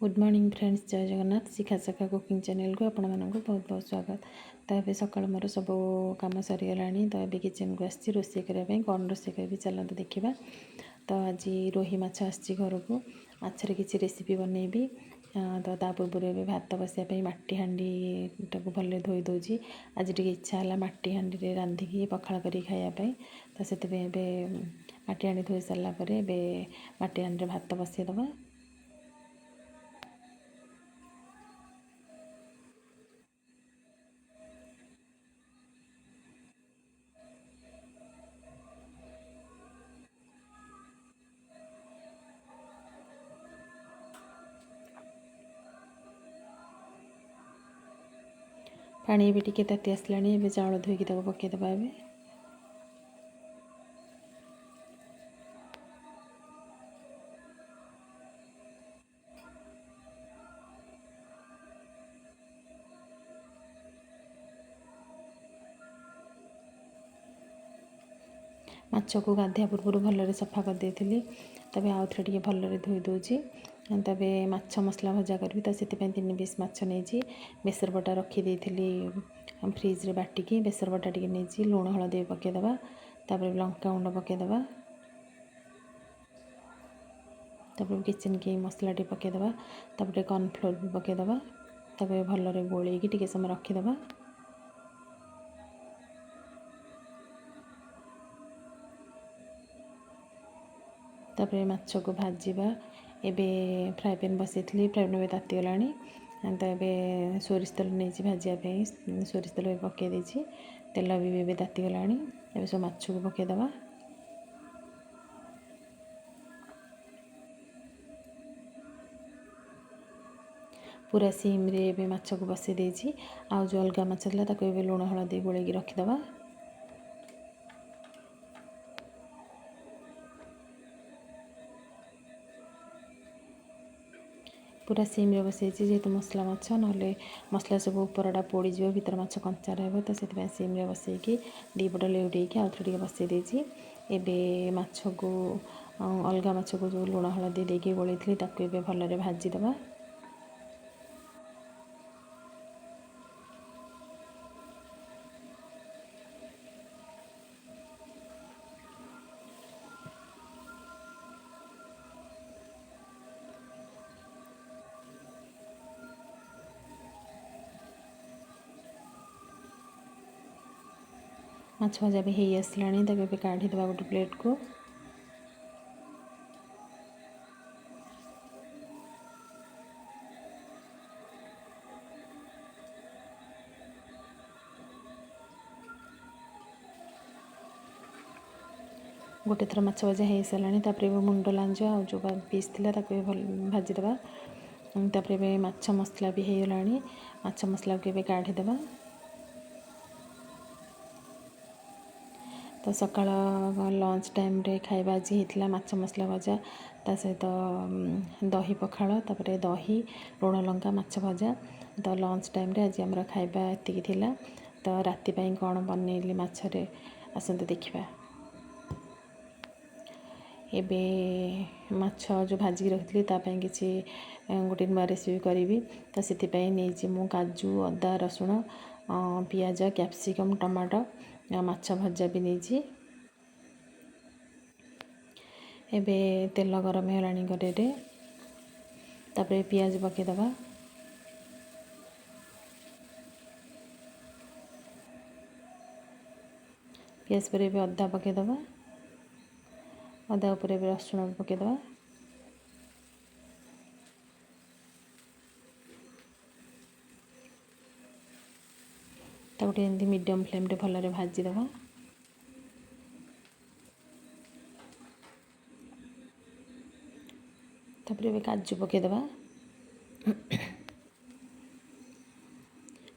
Good morning friends, जय जगन्नाथ। शिखा शाखा cooking channel को आपण मानक बहुत बहुत स्वागत। तो ये सकाल मोर सब कम सरीगला। तो ये किचन को आसी रोषे करने कौन रोषे करी चलते देखा। तो आज रोही माछ आसी घर को माछर किसी रेसिपी बनैबी। तो ता पूर्व ए भात बसाई मटी हांडी टाक भले धोई दूची। आज टी इच्छा है मटी हांडी रांधिकी पखाल कर खायापी। तो से मटी हांडी धोई सारापर मटी हांडी भात बसईदबा। पानी भी टिके ताती आसला। चाउल धोईकी पकईदबा। माछ को गाधिया पूर्व भल सफा कर देती। तबे आउ थे टे भल धोई दूची। तबे माछ मसला भजा करी। तो से 3 पीस माछ नहीं बेसर बटा रखी फ्रिज रे बाटिकी बेसर बटा टी नहीं लुण हलदी पकईदबा। तापर लंका गुंड पकईदबा। तापर किचन किंग मसला टी पकईदबा। तापर कॉर्नफ्लोर भी पकईदबा। तापर भल गोल टी समय रखीदबा। तापर माछ को भाजवा। एबे फ्राए पैन बसई फ्राए पैन में तातीगला। तो ये सोरिष तेल नहीं भाजापी सोरिष तेल पकई देती। तेल भी तातीगला। ए सब माछ को पकईदबा। पूरा सीम रे माछ को बसई देती। आउ जो अलग माछ था लुण हलदी गोल रखीदबा। पूरा सीम रे बसई जेहेतु मसला माछ ना मसला सब उपरटा पोड़ीज भर माछ कंचा रहा। तो से सीम रे बसईकी दीपट लेउटेकी आउ थे बसई देती। एबे माछ को अलग माछ को जो लुण हलदी देकी गोलई भल भाजीदबा। माछ भजा भी हो आसला। काढ़ीदबा गोटे प्लेट को। गोटे थर माछ भजा हो सारा। तापर मुंड लांज आ जो पीस थी भाजीदबा। तापर माछ मसला भी होगला। माछ मसला को काढ़ीदबा। तो सकाळ लंच टाइम रे खाइबा आज होता माछ मसला भजा ता सहित दही पखाल तापर दही लुण लंका माछ भजा। तो लंच टाइम रे आज आमर खाइबा एतिकी थिला। तो राति पाई कौन बनैली माछरे आसंते देखिबा। एबे माछ जो भाजिक रखी तापाई किसी गोटे नुआ रेसिपी करी। तो से नहीं काजू अदा रसुण पियाज कैप्सिकम टमाटो माछ भजा भी नहीं। एबे तेल गरम होलानी कड़े। तापर पियाज पकईदबा। पियाज पर अदा पकईदबा। अदा उपर रसुण पकईदबा। ताकूटे एमती मीडियम फ्लेम रे भल भाजीदबा। तापर काजू पकईदबा।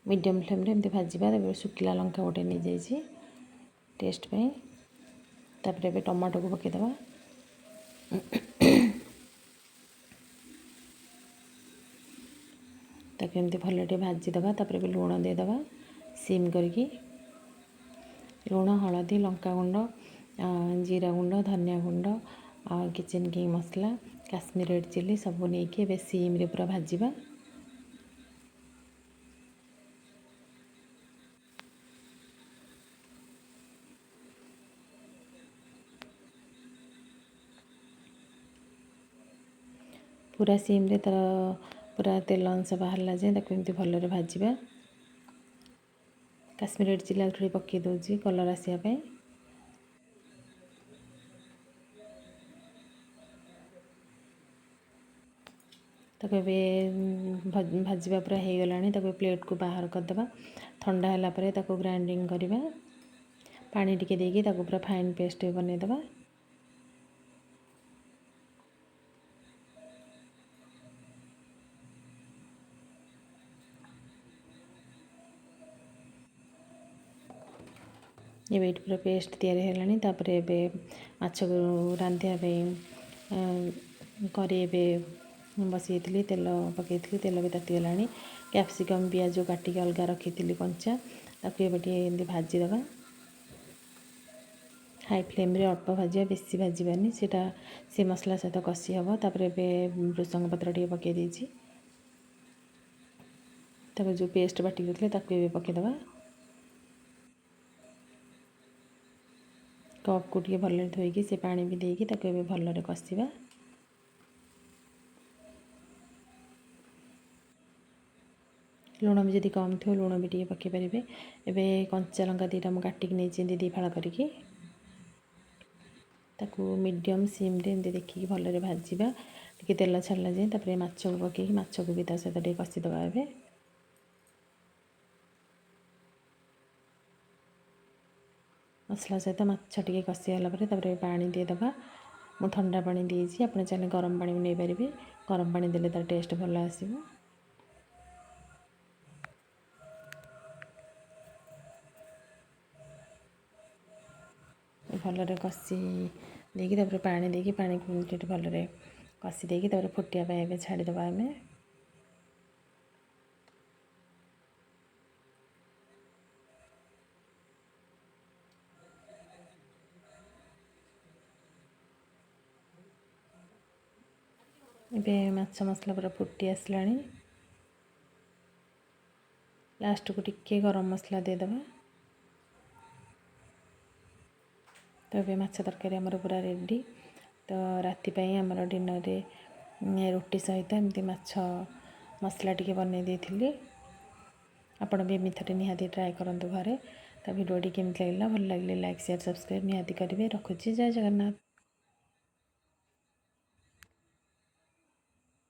मीडियम फ्लेम रे एमती भाजवा। शुखला लंका गोटे नहीं जाइए टेस्ट पे। तापर टमाटो को पकईदबा। ताकि एमती भल भाजीदबा। तापर लुण देदबा सीम करके। लुण हलदी लंका गुंड जीरा गुंड धनिया गुंड किचन किंग मसला काश्मीर रेड चिली सब नहीं ए सीम रे पूरा भाजवा। पूरा सीम रे तार पूरा तेल अंश बाहरला जाए एमती भलरे भाजवा। काश्मीर रेड चिली थोड़ी पकई दूसरी कलर आसापी। ताको भाजवा पूरा हो गला प्लेट को बाहर करदे। ठंडा है ग्राइंडिंग करवा पानी टिके देकी पूरा फाइन पेस्ट बनईदे। ये पूरा पेस्ट तैयारी है। माछ को रांधिया करी बसई तेल पकई तेल भी तातीगला। कैप्सिकम पियाज काटिक अलग रखी कंचा ताकि एमती भाजीदे। हाई फ्लेम रे अल्प भाजा बेसी भाजबानी से मसला सहित कषि हम। भृसंग पत्र टे पकई देछि जो पेस्ट बाटिक रखिए पकईदे। कप को टे भल धोईकी से पानी भी देकी भलरे कषा। लुण भी जदि कम थो लुण भी टे पकई पारे। एवं कंचा लंका दीटा मुझे काटिक नहीं दी फाड़ करके मीडियम सिम रे एमती देखिए भलरे भाजवा। टी तेल छाड़ा जाए माछ को पकई माछ को भी सहित कषिदे। ए मसला सहित माछ टे कषिगला पानी देदे। मु ठंडा पानी देती आप चाहिए गरम पानी भी नहीं पारे। गरम पानी देले तार टेस्ट भल आसो। भलरे कषि देकी पानी देकी पानी को भलरे कषि देकी फुटिया छाड़ीदे। आम ए माछ मसला पूरा फुटी आसला। लास्ट को टिके गरम मसला देदे। तो ये माछ तरकारी आमर पूरा रेडी। तो राति आमर डिनर रे रोटी सहित एमती माछ मसला टिके बनई देथिली। आपण भी एमती थे निहाती ट्राए करूँ घरे। तो वीडियो केमती लगे भल लगे लाइक शेयर सब्सक्राइब निहाती करेंगे। रखुची जय जगन्नाथ।